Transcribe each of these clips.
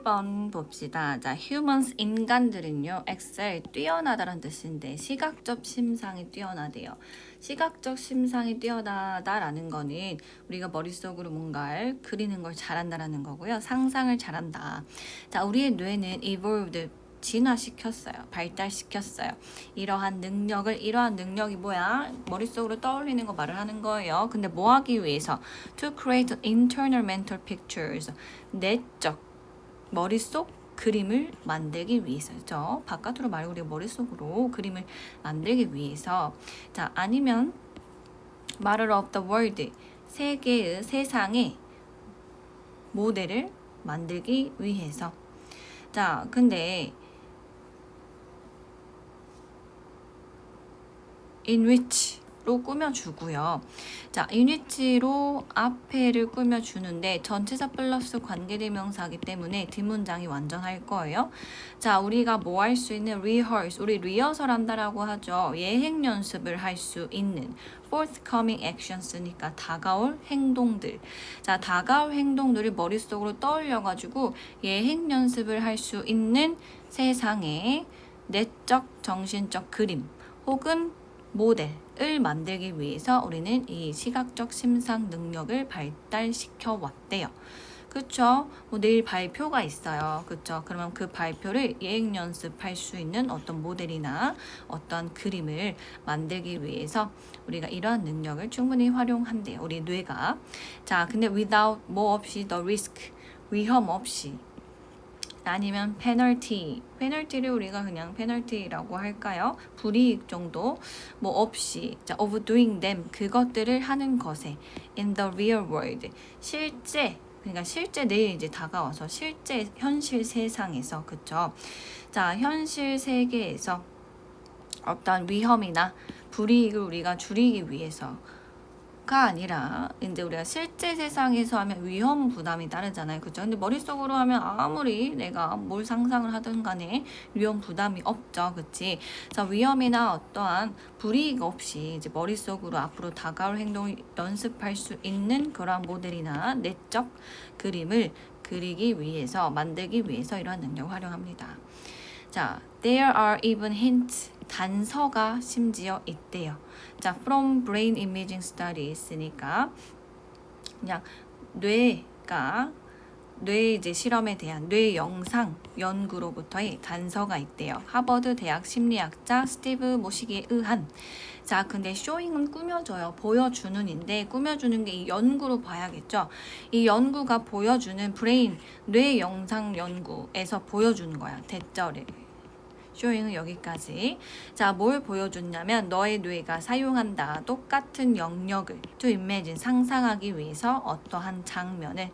1번 봅시다. 자, humans, 인간들은요, excel, 뛰어나다라는 뜻인데, 시각적 심상이 뛰어나대요. 시각적 심상이 뛰어나다라는 거는 우리가 머릿속으로 뭔가를 그리는 걸 잘한다라는 거고요. 상상을 잘한다. 자, 우리의 뇌는 evolved, 진화시켰어요. 발달시켰어요. 이러한 능력이 뭐야? 머릿속으로 떠올리는 거 말을 하는 거예요. 근데 뭐 하기 위해서? To create internal mental pictures. 내적, 머릿속 그림을 만들기 위해서죠. 바깥으로 말고 우리 머릿속으로 그림을 만들기 위해서. 자, 아니면 Model of the world. 세상의 모델을 만들기 위해서. 자, 근데 in which로 꾸며주고요. 자, in which로 앞에를 꾸며주는데 전치사 플러스 관계대명사이기 때문에 뒷문장이 완전할 거예요. 자, 우리가 뭐 할 수 있는 rehearse, 우리 리허설 한다라고 하죠. 예행 연습을 할 수 있는 forthcoming actions니까 다가올 행동들. 자, 다가올 행동들을 머릿속으로 떠올려가지고 예행 연습을 할 수 있는 세상의 내적, 정신적 그림 혹은 모델을 만들기 위해서 우리는 이 시각적 심상 능력을 발달시켜 왔대요. 그쵸? 뭐 내일 발표가 있어요. 그쵸? 그러면 그 발표를 예행 연습할 수 있는 어떤 모델이나 어떤 그림을 만들기 위해서 우리가 이러한 능력을 충분히 활용한대요. 우리 뇌가. 자, 근데 without 뭐 없이 the risk, 위험 없이 아니면 페널티를 우리가 그냥 페널티라고 할까요? 불이익 정도 뭐 없이 자, of doing them 그것들을 하는 것에 in the real world 그러니까 실제 내일 이제 다가와서 실제 현실 세상에서 그쵸? 자, 현실 세계에서 어떤 위험이나 불이익을 우리가 줄이기 위해서 가 아니라 이제 우리가 실제 세상에서 하면 위험 부담이 따르잖아요. 그죠? 근데 머릿속으로 하면 아무리 내가 뭘 상상을 하든 간에 위험 부담이 없죠. 그치? 그래서 위험이나 어떠한 불이익 없이 이제 머릿속으로 앞으로 다가올 행동을 연습할 수 있는 그러한 모델이나 내적 그림을 만들기 위해서 이러한 능력을 활용합니다. 자, there are even hints. 단서가 심지어 있대요. 자, from brain imaging studies니까 그냥 뇌 이제 실험에 대한 뇌 영상 연구로부터의 단서가 있대요. 하버드 대학 심리학자 스티브 모시기에 의한. 자, 근데 쇼잉은 꾸며줘요. 보여주는인데 꾸며주는 게 이 연구로 봐야겠죠. 이 연구가 보여주는 브레인 뇌 영상 연구에서 보여주는 거야. 대절을. 쇼잉은 여기까지. 자, 뭘 보여줬냐면 너의 뇌가 사용한다. 똑같은 영역을 to imagine 상상하기 위해서 어떠한 장면을.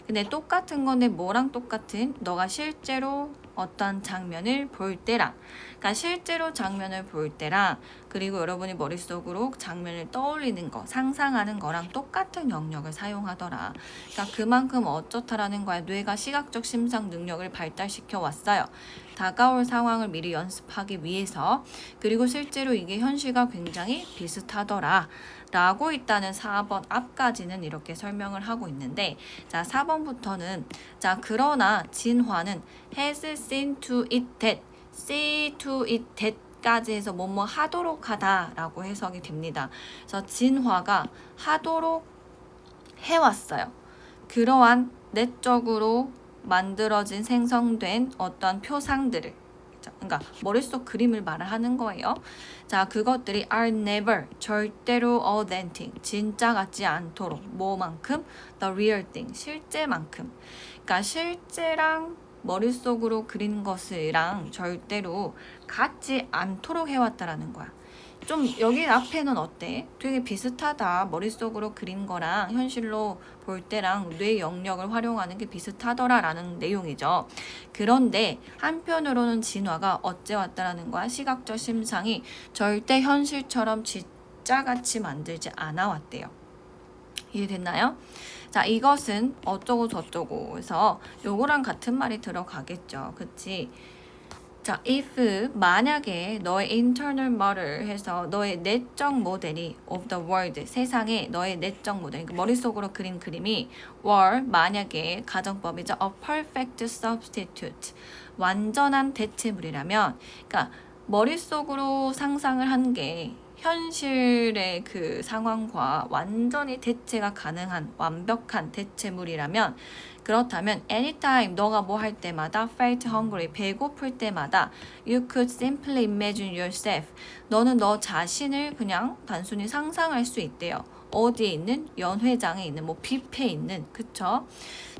근데 똑같은 건데 뭐랑 똑같은? 너가 실제로 어떤 장면을 볼 때랑 그러니까 실제로 장면을 볼 때랑 그리고 여러분이 머릿속으로 장면을 떠올리는 거 상상하는 거랑 똑같은 영역을 사용하더라. 그러니까 그만큼 어쩌다라는 거야. 뇌가 시각적 심상 능력을 발달시켜 왔어요. 다가올 상황을 미리 연습하기 위해서. 그리고 실제로 이게 현실과 굉장히 비슷하더라 라고 있다는 4번 앞까지는 이렇게 설명을 하고 있는데 자, 4번부터는 자, 그러나 진화는 has seen to it that, see to it that 까지 해서 뭐뭐 하도록 하다 라고 해석이 됩니다. 그래서 진화가 하도록 해왔어요. 그러한 내적으로 만들어진 생성된 어떤 표상들을 그러니까 머릿속 그림을 말을 하는 거예요. 자, 그것들이 are never 절대로 authentic 진짜 같지 않도록 뭐만큼 the real thing 실제만큼 그러니까 실제랑 머릿속으로 그린 것이랑 절대로 같지 않도록 해왔다라는 거야. 좀 여기 앞에는 어때? 되게 비슷하다. 머릿속으로 그린 거랑 현실로 볼 때랑 뇌 영역을 활용하는 게 비슷하더라 라는 내용이죠. 그런데 한편으로는 진화가 어째 왔다라는 거야. 시각적 심상이 절대 현실처럼 진짜같이 만들지 않아 왔대요. 이해됐나요? 자, 이것은 어쩌고 저쩌고 해서 요거랑 같은 말이 들어가겠죠. 그치? 자, if 만약에 너의 internal model 해서 너의 내적 모델이 of the world 세상의 너의 내적 모델 그러니까 머릿속으로 그린 그림이 were 만약에 가정법이죠. a perfect substitute 완전한 대체물이라면 그러니까 머릿속으로 상상을 한 게 현실의 그 상황과 완전히 대체가 가능한 완벽한 대체물이라면 그렇다면 anytime 너가 뭐 할 때마다 felt hungry 배고플 때마다 you could simply imagine yourself 너는 너 자신을 그냥 단순히 상상할 수 있대요. 어디에 있는? 연회장에 있는 뭐 뷔페에 있는 그쵸?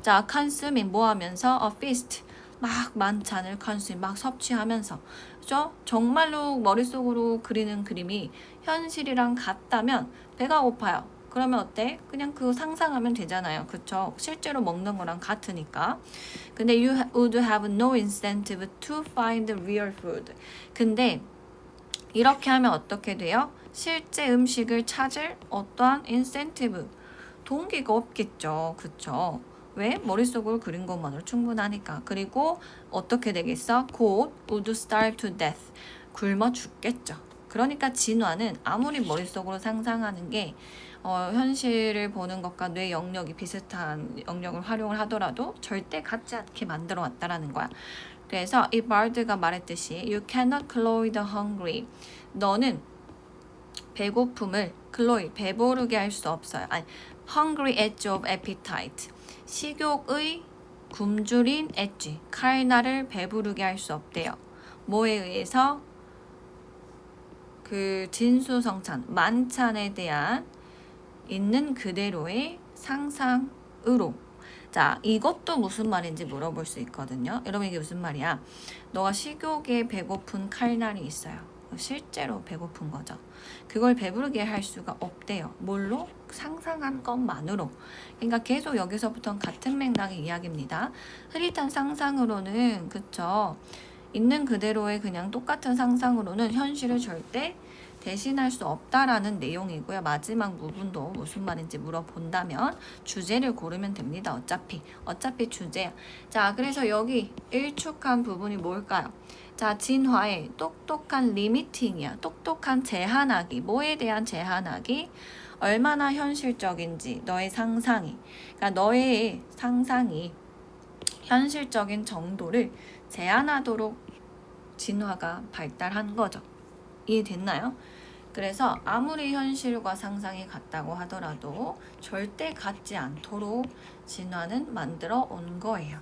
자 consuming 뭐 하면서 a feast 막 만찬을 consume 막 섭취하면서 그죠? 정말로 머릿속으로 그리는 그림이 현실이랑 같다면 배가 고파요. 그러면 어때? 그냥 그거 상상하면 되잖아요. 그쵸? 실제로 먹는 거랑 같으니까. 근데 you would have no incentive to find real food. 근데 이렇게 하면 어떻게 돼요? 실제 음식을 찾을 어떠한 incentive, 동기가 없겠죠. 그쵸? 왜? 머릿속으로 그린 것만으로 충분하니까. 그리고 어떻게 되겠어? 곧 would starve to death. 굶어 죽겠죠. 그러니까 진화는 아무리 머릿속으로 상상하는 게 현실을 보는 것과 뇌 영역이 비슷한 영역을 활용을 하더라도 절대 같지 않게 만들어 왔다라는 거야. 그래서 이 바르드가 말했듯이 You cannot cloy the hungry. 너는 배고픔을 클로이 배부르게 할 수 없어요. 아니, hungry edge of appetite. 식욕의 굶주린 엣지, 칼날을 배부르게 할 수 없대요. 뭐에 의해서? 그 진수성찬, 만찬에 대한 있는 그대로의 상상으로. 자, 이것도 무슨 말인지 물어볼 수 있거든요. 여러분 이게 무슨 말이야? 너가 식욕에 배고픈 칼날이 있어요. 실제로 배고픈 거죠. 그걸 배부르게 할 수가 없대요. 뭘로? 상상한 것만으로. 그러니까 계속 여기서부터는 같은 맥락의 이야기입니다. 흐릿한 상상으로는 그쵸? 있는 그대로의 그냥 똑같은 상상으로는 현실을 절대 대신할 수 없다라는 내용이고요. 마지막 부분도 무슨 말인지 물어본다면 주제를 고르면 됩니다. 어차피 주제야. 자, 그래서 여기 일축한 부분이 뭘까요? 자, 진화의 똑똑한 리미팅이야. 똑똑한 제한하기. 뭐에 대한 제한하기? 얼마나 현실적인지 너의 상상이. 그러니까 너의 상상이 현실적인 정도를 제한하도록 진화가 발달한 거죠. 이해됐나요? 그래서 아무리 현실과 상상이 같다고 하더라도 절대 같지 않도록 진화는 만들어 온 거예요.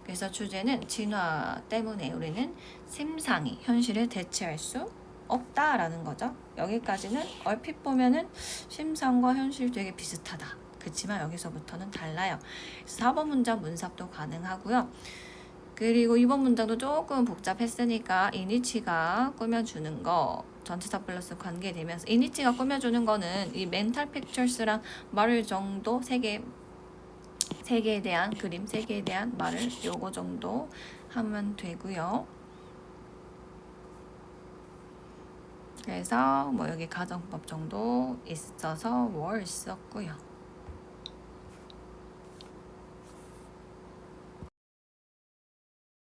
그래서 주제는 진화 때문에 우리는 심상이 현실을 대체할 수 없다라는 거죠. 여기까지는 얼핏 보면은 심상과 현실 되게 비슷하다. 그렇지만 여기서부터는 달라요. 4번 문장 문삽도 가능하고요. 그리고 이번 문장도 조금 복잡했으니까 이니치가 꾸며주는 거 전치사 플러스 관계되면서 이니치가 꾸며주는 거는 이 멘탈 픽처스랑 말을 정도 세 개에 대한 그림, 세 개에 대한 말을 요거 정도 하면 되고요. 그래서 뭐 여기 가정법 정도 있어서 월 썼고요.